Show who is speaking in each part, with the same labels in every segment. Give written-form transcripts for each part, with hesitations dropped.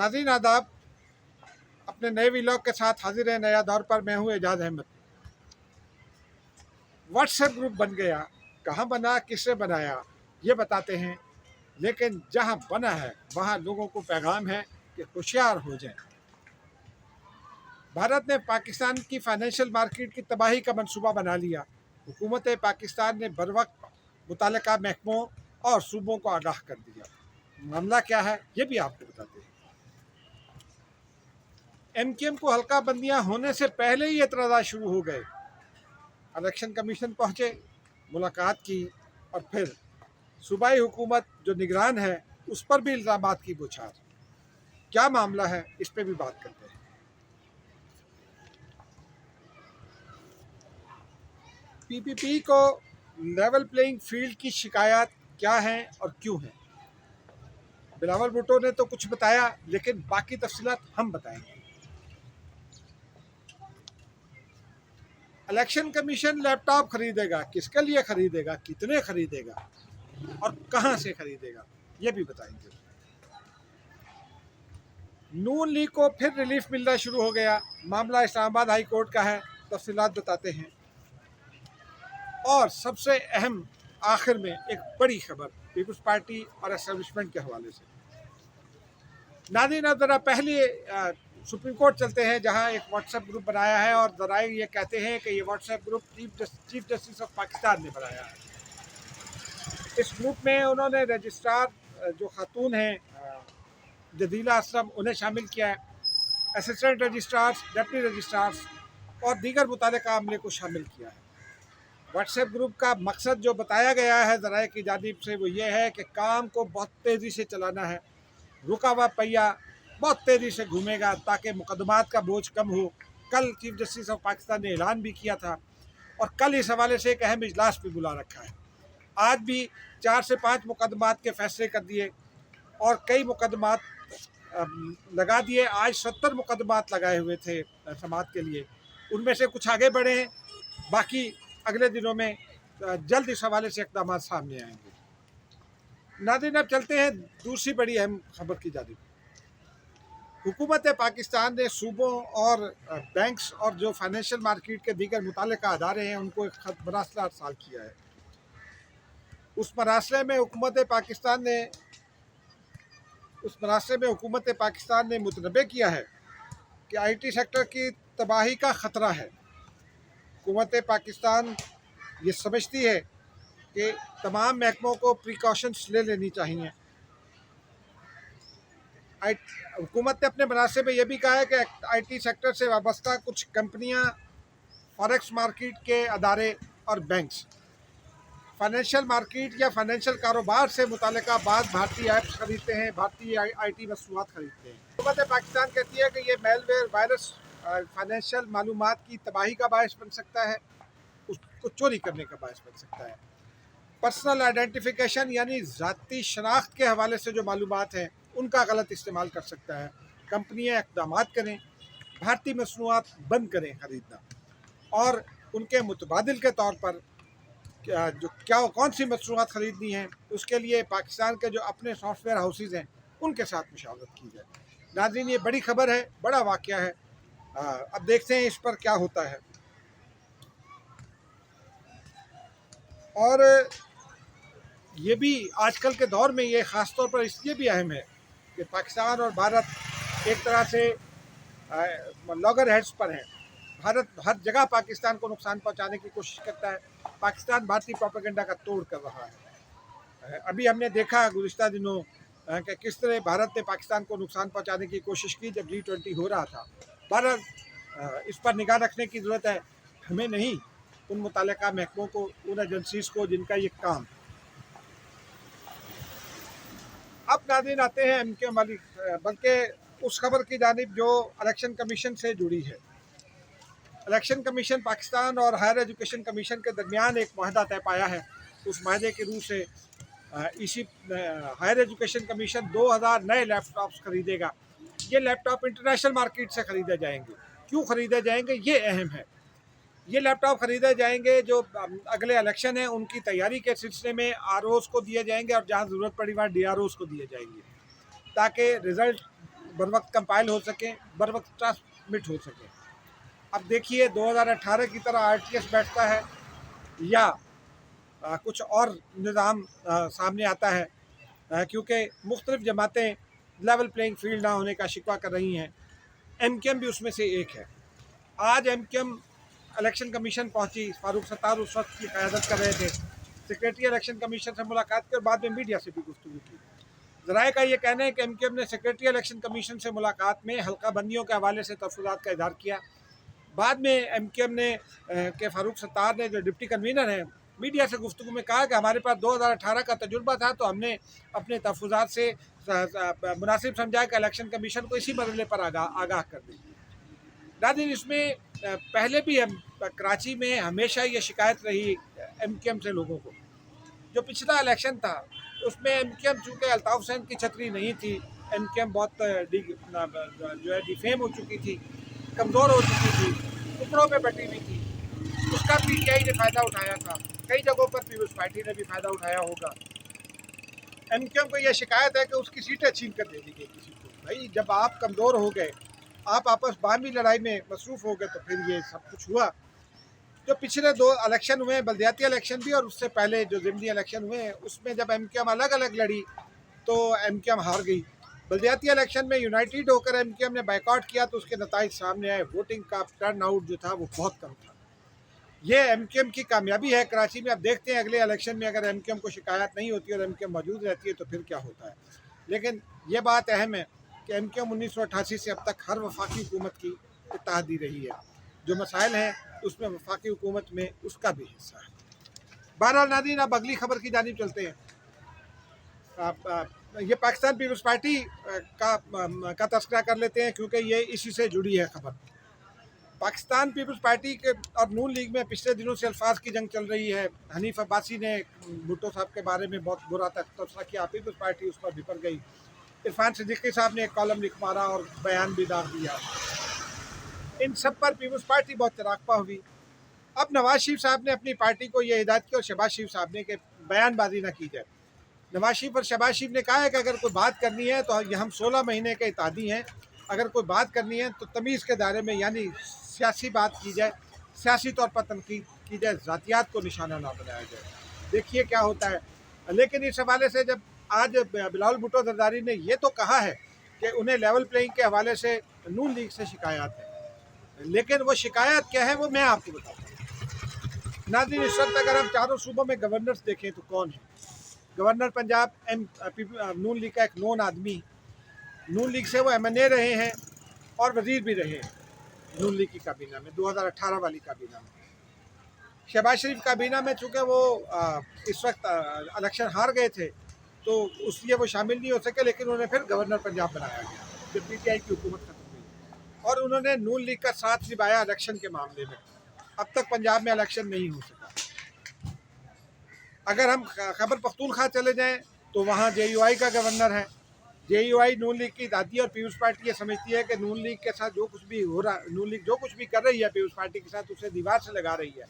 Speaker 1: नाज़रीन आदाब, अपने नए व्लॉग के साथ हाजिर है नया दौर पर। मैं हूँ एजाज अहमद। व्हाट्सएप ग्रुप बन गया, कहाँ बना, किसने बनाया ये बताते हैं, लेकिन जहाँ बना है वहाँ लोगों को पैगाम है कि होशियार हो जाएं। भारत ने पाकिस्तान की फाइनेंशियल मार्केट की तबाही का मंसूबा बना लिया। हुकूमत पाकिस्तान ने बरवक्त मुतल्लिका महकमों और सूबों को आगाह कर दिया। मामला क्या है ये भी आपको बताते हैं। MKM को हल्का बंदियां होने से पहले ही एतराज़ात शुरू हो गए। इलेक्शन कमीशन पहुंचे, मुलाकात की और फिर सूबाई हुकूमत जो निगरान है उस पर भी इल्ज़ामात की बौछार। क्या मामला है इस पर भी बात करते हैं। PPP को लेवल प्लेइंग फील्ड की शिकायत क्या है और क्यों है? बिलावल भुट्टो ने तो कुछ बताया, लेकिन बाकी तफसीलात हम बताएंगे। इलेक्शन कमीशन लैपटॉप खरीदेगा, किसके लिए खरीदेगा, कितने खरीदेगा और कहां से खरीदेगा ये भी बताएंगे। नून लीग को फिर रिलीफ मिलना शुरू हो गया। मामला इस्लामाबाद हाई कोर्ट का है, तफसीलात बताते हैं। और सबसे अहम आखिर में एक बड़ी खबर पीपल्स पार्टी और एस्टेब्लिशमेंट के हवाले से। नाज़रीन अब ज़रा पहले सुप्रीम कोर्ट चलते हैं, जहां एक व्हाट्सएप ग्रुप बनाया है और ज़राए ये कहते हैं कि ये WhatsApp group chief justice of Pakistan ने बनाया है। इस ग्रुप में उन्होंने रजिस्ट्रार जो खातून हैं जदीला असलम, उन्हें शामिल किया है, असिस्टेंट रजिस्ट्रार्स, डिप्टी रजिस्ट्रार्स और दीगर मुतल्लिका अमले को शामिल किया है। व्हाट्सएप ग्रुप का मकसद जो बताया गया है ज़राए की जानिब से वो ये है कि काम को बहुत तेज़ी से चलाना है। रुका हुआ पहिया बहुत तेज़ी से घूमेगा ताकि मुकदमात का बोझ कम हो। कल चीफ जस्टिस ऑफ पाकिस्तान ने ऐलान भी किया था और कल इस हवाले से एक अहम इजलास भी बुला रखा है। आज भी 4 से 5 मुकदमात के फैसले कर दिए और कई मुकदमात लगा दिए। आज 70 मुकदमात लगाए हुए थे समात के लिए, उनमें से कुछ आगे बढ़े हैं, बाकी अगले दिनों में जल्द इस हवाले से इक़दाम सामने आएंगे। नाज़रीन अब चलते हैं दूसरी बड़ी अहम खबर की जानिब। हुकूमत पाकिस्तान ने सूबों और बैंक्स और जो फाइनेंशियल मार्केट के दीगर मुतल्लिका अदारे हैं उनको एक खत मरासला अरसाल किया है। उस मरासले में हुकूमत पाकिस्तान ने मुतनबे किया है कि IT सेक्टर की तबाही का ख़तरा है। हुकूमत पाकिस्तान ये समझती है कि तमाम महकमों को प्रिकॉशंस ले लेनी चाहिए। हुकूमत ने अपने मनासे में यह भी कहा है कि IT सेक्टर से वाबस्ता कुछ कंपनियां, फॉरेक्स मार्केट के अदारे और बैंक्स फाइनेंशियल मार्केट या फाइनेंशियल कारोबार से मुतल्लिका बाद भारतीय ऐप्स खरीदते हैं, भारतीय IT मसनूआत खरीदते हैं। हुकूमत पाकिस्तान कहती है कि ये मेलवेयर वायरस फाइनेंशियल मालूमात की तबाही का बायस बन सकता है, उसको चोरी करने का बायस बन सकता है। पर्सनल आइडेंटिफिकेशन यानी ज़ाती शनाख्त के हवाले से जो मालूमात हैं उनका गलत इस्तेमाल कर सकता है। कंपनियां इक़दाम करें, भारतीय मसनूआत बंद करें खरीदना और उनके मुतबादिल के तौर पर कौन सी मसनूआत ख़रीदनी है उसके लिए पाकिस्तान के जो अपने सॉफ्टवेयर हाउसेज हैं उनके साथ मुशावरत की जाए। नाज़रीन ये बड़ी खबर है, बड़ा वाक़या है। अब देखते हैं इस पर क्या होता है। और ये भी आजकल के दौर में ये ख़ास तौर पर इसलिए भी अहम है कि पाकिस्तान और भारत एक तरह से लॉगर हेड्स पर हैं। भारत हर जगह पाकिस्तान को नुकसान पहुंचाने की कोशिश करता है। पाकिस्तान भारतीय प्रोपेगेंडा का तोड़ कर रहा है। अभी हमने देखा गुज़िश्ता दिनों कि किस तरह भारत ने पाकिस्तान को नुकसान पहुंचाने की कोशिश की जब G20 हो रहा था। भारत इस पर निगाह रखने की ज़रूरत है, हमें नहीं, उन मुतल्लिका महकमों को, उन एजेंसीज को जिनका ये काम। अब नाज़रीन आते हैं MKM वाली, बल्कि उस खबर की जानिब जो इलेक्शन कमीशन से जुड़ी है। इलेक्शन कमीशन पाकिस्तान और हायर एजुकेशन कमीशन के दरमियान एक माहदा तय पाया है। उस माहदे की रूह से इसी हायर एजुकेशन कमीशन 2000 नए लैपटॉप्स खरीदेगा। ये लैपटॉप इंटरनेशनल मार्केट से ख़रीदे जाएंगे। क्यों ख़रीदे जाएंगे ये अहम है। ये लैपटॉप ख़रीदे जाएंगे जो अगले इलेक्शन है उनकी तैयारी के सिलसिले में ROs को दिए जाएंगे और जहाँ ज़रूरत पड़ी वहाँ DROs को दिए जाएंगे, ताकि रिज़ल्ट बर वक्त कंपाइल हो सकें, बर वक्त ट्रांसमिट हो सकें। अब देखिए 2018 की तरह RTS बैठता है या कुछ और निज़ाम सामने आता है, क्योंकि मुख्तलिफ जमातें लेवल प्लेइंग फील्ड ना होने का शिकवा कर रही हैं। MKM भी उसमें से एक है। आज MKM इलेक्शन कमीशन पहुंची, फारूक सत्तार उस वक्त की क़यादत कर रहे थे, सेक्रेटरी इलेक्शन कमीशन से मुलाकात की और बाद में मीडिया से भी गुफ्तगू की। ज़राए का ये कहना है कि MKM ने सेक्रेटरी इलेक्शन कमीशन से मुलाकात में हल्का बंदियों के हवाले से तफसीलात का इज़हार किया। बाद में MKM ने के फारूक सत्तार ने, जो डिप्टी कन्वीनर हैं, मीडिया से गुफ्तगू में कहा कि हमारे पास 2018 का तजुर्बा था, तो हमने अपने तहफ़्फ़ुज़ात से मुनासिब समझा कि इलेक्शन कमीशन को इसी मरहले पर आगाह कर दें। नाज़रीन, इसमें पहले भी हम कराची में हमेशा ये शिकायत रही MKM से लोगों को। जो पिछला इलेक्शन था उसमें MKM चूँकि अल्ताफ़ हुसैन की छतरी नहीं थी, MKM बहुत जो है डिफेम हो चुकी थी, कमज़ोर हो चुकी थी, टुकड़ों पे बटी हुई थी, उसका PTI ने फ़ायदा उठाया था। कई जगहों पर पीपल्स पार्टी ने भी फ़ायदा उठाया होगा। MKM को यह शिकायत है कि उसकी सीटें छीन कर दे दी गई किसी को। भाई, जब आप कमज़ोर हो गए, आप आपस बाहमी लड़ाई में मसरूफ़ हो गए, तो फिर ये सब कुछ हुआ। जो पिछले 2 इलेक्शन हुए, बल्दियाती इलेक्शन भी और उससे पहले जो ज़िमनी इलेक्शन हुए, उसमें जब MKM अलग अलग लड़ी तो MKM हार गई। बल्दियाती इलेक्शन में यूनाइटेड होकर MKM ने बाइकआउट किया तो उसके नताइज सामने आए। वोटिंग का टर्न आउट जो था वो बहुत कम था। ये MKM की कामयाबी है कराची में। अब देखते हैं अगले इलेक्शन में अगर MKM को शिकायत नहीं होती और MKM मौजूद रहती है तो फिर क्या होता है। लेकिन ये बात अहम है कि MKM 1988 से अब तक हर वफाकी हुकूमत की इत्तेहादी रही है। जो मसाइल हैं उसमें वफाकी हुकूमत में उसका भी हिस्सा है। बहरहाल नाज़रीन, अब अगली खबर की जानिब चलते हैं। ये पाकिस्तान पीपल्स पार्टी का तस्करा कर लेते हैं, क्योंकि ये इसी से जुड़ी है खबर। पाकिस्तान पीपल्स पार्टी के और नून लीग में पिछले दिनों से अल्फाज की जंग चल रही है। हनीफ अब्बासी ने भुट्टो साहब के बारे में बहुत बुरा तबसरा किया, पीपल्स पार्टी उस पर बिफर गई। इरफान सिद्दीकी साहब ने एक कॉलम लिख मारा और बयान भी दाग दिया। इन सब पर पीपल्स पार्टी बहुत तराकपा हुई। अब नवाज शरीफ साहब ने अपनी पार्टी को यह हिदायत की और शहबाज शरीफ साहब ने कि बयानबाजी न की जाए। नवाज शरीफ और शहबाज शरीफ ने कहा है कि अगर कोई बात करनी है तो हम 16 महीने के इत्तेहादी हैं, अगर कोई बात करनी है तो तमीज़ के दायरे में, यानी सियासी बात की जाए, सियासी तौर पर तनकीद की जाए, ज़ातियात को निशाना ना बनाया जाए। देखिए क्या होता है। लेकिन इस हवाले से जब आज बिलावल भुट्टो जरदारी ने यह तो कहा है कि उन्हें लेवल प्लेइंग के हवाले से नून लीग से शिकायत है, लेकिन वो शिकायत क्या है वो मैं आपको बताता हूँ। नाज़रीन, इस वक्त अगर हम चारों सूबों में गवर्नर्स देखें तो कौन है? गवर्नर पंजाब नून लीग का एक नोन आदमी, नून लीग से वो MNA रहे हैं और वज़ीर भी रहे हैं नून लीग की काबीना में, 2018 वाली काबीना में। शहबाज शरीफ काबीना में चूँकि वो इस वक्त इलेक्शन हार गए थे तो उसलिए वो शामिल नहीं हो सके, लेकिन उन्हें फिर गवर्नर पंजाब बनाया गया जब PTI की हुकूमत खत्म हुई, और उन्होंने नून लीग का साथ निभाया इलेक्शन के मामले में। अब तक पंजाब में इलेक्शन नहीं हो सका। अगर हम खैबर पख्तूनख्वा चले जाएं तो वहाँ JUI का गवर्नर है। JUI नून लीग की दादी और पीपल्स पार्टी ये समझती है कि नून लीग के साथ जो कुछ भी हो रहा, नून लीग जो कुछ भी कर रही है पीपल्स पार्टी के साथ, उसे दीवार से लगा रही है।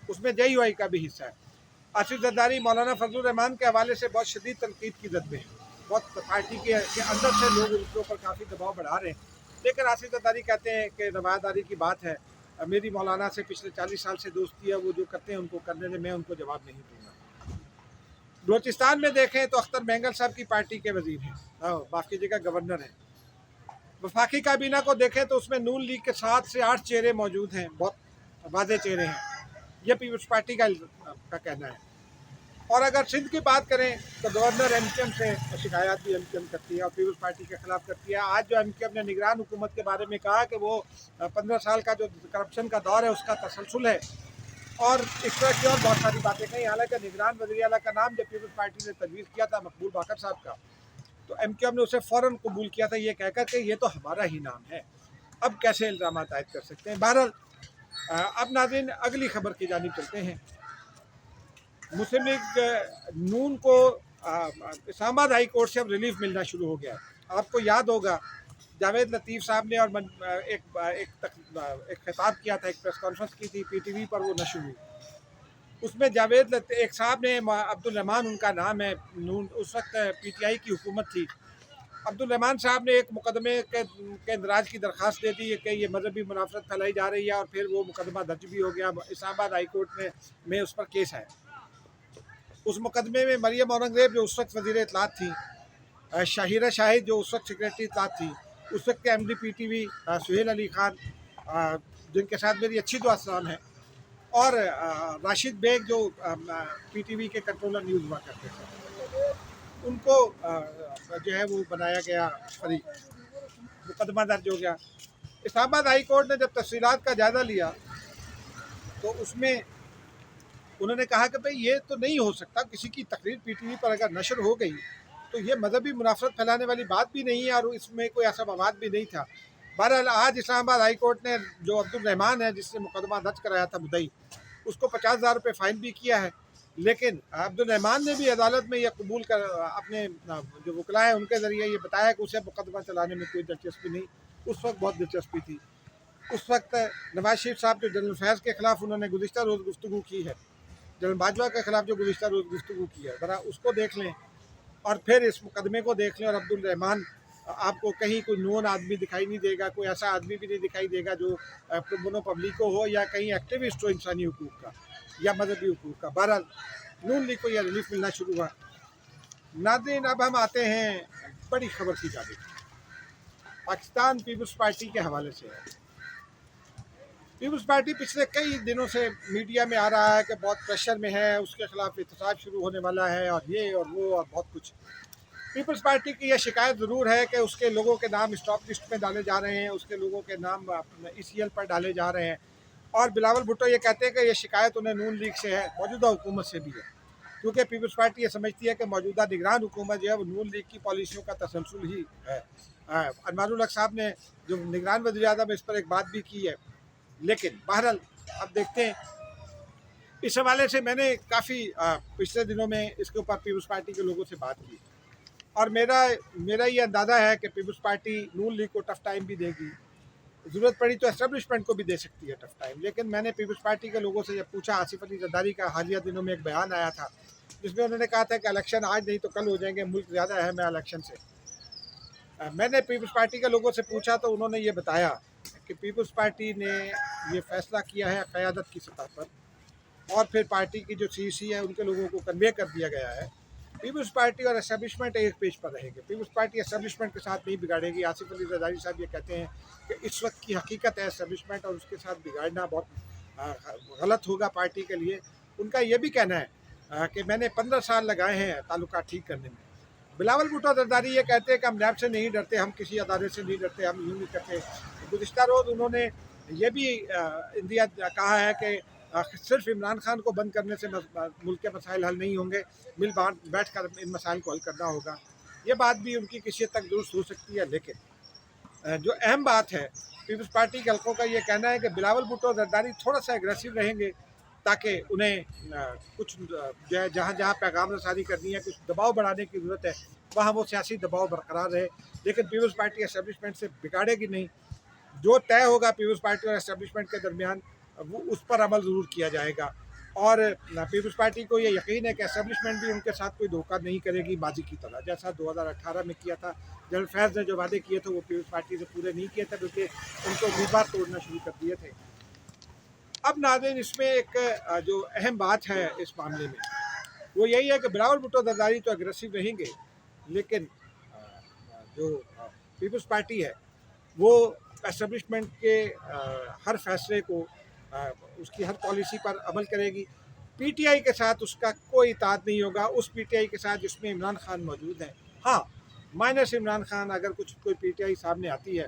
Speaker 1: उसमें JUI का भी हिस्सा है। आसिफ जरदारी मौलाना फजलुर रहमान के हवाले से बहुत शदीद तनकीद की जद में है। बहुत पार्टी के अंदर से लोग उनके ऊपर काफ़ी दबाव बढ़ा रहे हैं, लेकिन आसिफ जरदारी कहते हैं कि रवादारी की बात है, मेरी मौलाना से पिछले 40 साल से दोस्ती है, वो जो करते हैं उनको करने में मैं उनको जवाब नहीं दूँगा। बलोचिस्तान में देखें तो अख्तर मेंगल साहब की पार्टी के वजीर हैं, बाकी जगह गवर्नर हैं। वफाकी काबीना को देखें तो उसमें नून लीग के 7 से 8 चेहरे मौजूद हैं, बहुत वाज़े चेहरे हैं। यह पीपल्स पार्टी का कहना है। और अगर सिंध की बात करें तो गवर्नर MKM से शिकायत भी MKM करती है और पीपल्स पार्टी के खिलाफ करती है। आज जो MKM ने निगरान हुकूमत के बारे में कहा कि वो 15 साल का जो करप्शन का दौर है उसका तसलसल है, और इस तरह की और बहुत सारी बातें कही। हालांकि निगरान वज़ीर आला का नाम जब पीपल्स पार्टी ने तजवीज़ किया था मकबूल बाकर साहब का, तो MKM ने उसे फ़ौरन कबूल किया था, ये कहकर के ये तो हमारा ही नाम है, अब कैसे इल्ज़ाम आयद कर सकते हैं। बहरहाल, अब नाज़रीन अगली खबर की जानिब चलते हैं। मुस्लिम लीग नून को इस्लामाबाद हाई कोर्ट से अब रिलीफ मिलना शुरू हो गया। आपको याद होगा जावेद लतीफ़ साहब ने और एक खिताब किया था, एक प्रेस कॉन्फ्रेंस की थी PTV पर, वो नशर हुई। उसमें जावेद एक साहब ने, अब्दुल रहमान उनका नाम है, नून उस वक्त PTI की हुकूमत थी, अब्दुल रहमान साहब ने एक मुकदमे के इंदराज की दरख्वास्त दे दी कि ये मजहबी मुनाफरत फैलाई जा रही है, और फिर वो मुकदमा दर्ज भी हो गया। इस्लामाबाद हाई कोर्ट में उस पर केस है। उस मुकदमे में मरियम औरंगजेब जो उस वक्त वज़ीर इत्तलात थी, शाहिरा शाहिद जो उस वक्त सेक्रेटरी इत्तलात थी, उस वक्त के MD PTV सुहेल अली खान, जिनके साथ मेरी अच्छी दोस्तान है, और राशिद बेग जो PTV के कंट्रोलर न्यूज़ हुआ करते थे, उनको जो है वो बनाया गया फरीक। मुकदमा दर्ज हो गया। इस्लामाबाद हाई कोर्ट ने जब तफसीलात का जायज़ा लिया तो उसमें उन्होंने कहा कि भाई ये तो नहीं हो सकता, किसी की तकरीर PTV पर अगर नशर हो गई तो ये मजहबी मुनाफरत फैलाने वाली बात भी नहीं है, और इसमें कोई ऐसा मवाद भी नहीं था। बहरहाल आज इस्लामाबाद हाई कोर्ट ने जो अब्दुल रहमान है, जिसने मुकदमा दर्ज कराया था मुद्दई, उसको 50,000 रुपये फ़ाइन भी किया है। लेकिन अब्दुल रहमान ने भी अदालत में यह कबूल कर अपने जो वकला है उनके ज़रिए ये बताया कि उसे मुकदमा चलाने में कोई दिलचस्पी नहीं। उस वक्त बहुत दिलचस्पी थी। उस वक्त नवाज शरीफ साहब जो जनरल फैज़ के ख़िलाफ़ उन्होंने गुज़िश्ता रोज़ गुफ्तगू की है, जनरल बाजवा के ख़िलाफ़ जो गुज़िश्ता रोज़ गुफ्तगू की है, ज़रा उसको देख लें और फिर इस मुकदमे को देख लें। और अब्दुल रहमान, आपको कहीं कोई नोन आदमी दिखाई नहीं देगा, कोई ऐसा आदमी भी नहीं दिखाई देगा जो प्रो पब्लिको हो या कहीं एक्टिविस्ट हो इंसानी हुकूक़ का या मजहबी हुकूक़ का। बहरहाल नून लीग को यह रिलीफ मिलना शुरू हुआ। नाज़रीन, अब हम आते हैं बड़ी खबर की जानिब। पाकिस्तान पीपल्स पार्टी के हवाले से है। पीपल्स पार्टी पिछले कई दिनों से मीडिया में आ रहा है कि बहुत प्रेशर में है, उसके खिलाफ एहतसाब शुरू होने वाला है, और ये और वो और बहुत कुछ। पीपल्स पार्टी की यह शिकायत ज़रूर है कि उसके लोगों के नाम स्टॉप लिस्ट में डाले जा रहे हैं, उसके लोगों के नाम ECL पर डाले जा रहे हैं। और बिलावल भुट्टो ये कहते हैं कि ये शिकायत उन्हें नून लीग से है, मौजूदा हुकूमत से भी है, क्योंकि पीपल्स पार्टी ये समझती है कि मौजूदा निगरान हुकूमत जो है वो नून लीग की पॉलिसियों का तसलसल ही है। अनवारुल हक साहब ने जो निगरान वज़ीर आज़म इस पर एक बात भी की है। लेकिन बहरहाल अब देखते हैं। इस हवाले से मैंने काफ़ी पिछले दिनों में इसके ऊपर पीपल्स पार्टी के लोगों से बात की, और मेरा ये अंदाज़ा है कि पीपल्स पार्टी नून लीग को टफ़ टाइम भी देगी, ज़रूरत पड़ी तो एस्टेब्लिशमेंट को भी दे सकती है टफ़ टाइम। लेकिन मैंने पीपल्स पार्टी के लोगों से जब पूछा, आसिफ अली जरदारी का हालिया दिनों में एक बयान आया था जिसमें उन्होंने कहा था कि इलेक्शन आज नहीं तो कल हो जाएंगे, मुल्क ज़्यादा अहम है इलेक्शन से। मैंने पीपल्स पार्टी के लोगों से पूछा तो उन्होंने ये बताया कि पीपल्स पार्टी ने ये फ़ैसला किया है क़यादत की सतह पर, और फिर पार्टी की जो CC है उनके लोगों को कन्वे कर दिया गया है। पीपल्स पार्टी और एस्टेब्लिशमेंट एक पेज पर रहेंगे। पीपल्स पार्टी एस्टेब्लिशमेंट के साथ नहीं बिगाड़ेगी। आसिफ अली जरदारी साहब ये कहते हैं कि इस वक्त की हकीकत है एस्टेब्लिशमेंट, और उसके साथ बिगाड़ना बहुत गलत होगा पार्टी के लिए। उनका ये भी कहना है कि मैंने 15 साल लगाए हैं ताल्लुकात ठीक करने में। बिलावल भुट्टो जरदारी ये कहते हैं कि हम नैब से नहीं डरते, हम किसी अदारे से नहीं डरते, हम यूँ नहीं करते। गुज़िश्ता रोज़ उन्होंने ये भी इंदिया कहा है कि सिर्फ इमरान खान को बंद करने से मुल्क के मसाइल हल नहीं होंगे, बैठ कर इन मसाइल को हल करना होगा। ये बात भी उनकी किसी हद तक दुरुस्त हो सकती है। लेकिन जो अहम बात है, पीपल्स पार्टी के हल्कों का ये कहना है कि बिलावल भुट्टो जरदारी थोड़ा सा एग्रेसिव रहेंगे, ताकि उन्हें कुछ जो है जहाँ जहाँ पैगाम रसानी करनी है, कुछ दबाव बढ़ाने की ज़रूरत है, वहाँ वो सियासी दबाव बरकरार रहे। लेकिन पीपल्स पार्टी एस्टेब्लिशमेंट से बिगाड़ेगी नहीं। जो तय होगा पीपल्स पार्टी और एस्टेब्लिशमेंट के दरमियान, वो उस पर अमल ज़रूर किया जाएगा। और पीपल्स पार्टी को ये यकीन है कि एस्टेब्लिशमेंट भी उनके साथ कोई धोखा नहीं करेगी माजी की तरह, जैसा 2018 में किया था। जनरल फैज़ ने जो वादे किए थे वो पीपल्स पार्टी से पूरे नहीं किए थे, बल्कि उनको उम्मीदवार तोड़ना शुरू कर दिए थे। अब नाज़रीन, इसमें एक जो अहम बात है इस मामले में वो यही है कि बिलावल भुट्टो जरदारी तो एग्रेसिव रहेंगे, लेकिन जो पीपल्स पार्टी है वो एस्टेब्लिशमेंट के हर फैसले को, उसकी हर पॉलिसी पर अमल करेगी। PTI के साथ उसका कोई इताअत नहीं होगा, उस PTI के साथ जिसमें इमरान खान मौजूद है। हाँ, माइनस इमरान खान, अगर कोई PTI सामने आती है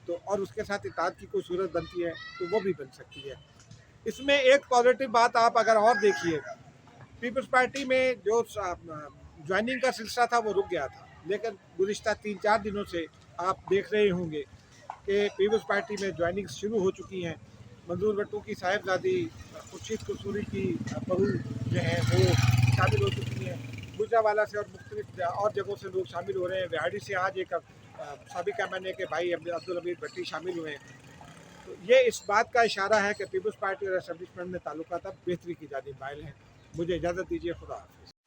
Speaker 1: तो और उसके साथ इताअत की कोई सूरत बनती है तो वो भी बन सकती है। इसमें एक पॉजिटिव बात आप अगर और देखिए, पीपल्स पार्टी में जो ज्वाइनिंग का सिलसिला था वो रुक गया था, लेकिन गुज़िश्ता 3-4 दिनों से आप देख रहे होंगे कि पीपल्स पार्टी में ज्वाइनिंग शुरू हो चुकी हैं। मंजूर भट्टू की साहिबजादी खुर्शीद कसूरी की बहू जो है वो शामिल हो चुकी हैं। गुजरावाला से और मुख्तलिफ और जगहों से लोग शामिल हो रहे हैं। बिहाड़ी से आज एक साबिका मैंने के भाई अब्दुल हमीद भट्टी शामिल हुए हैं। तो ये इस बात का इशारा है कि पीपल्स पार्टी और एस्टेब्लिशमेंट में ताल्लुकात अब बेहतरी की जानिब माइल हैं। मुझे इजाज़त दीजिए, खुदा हाफ़िज़।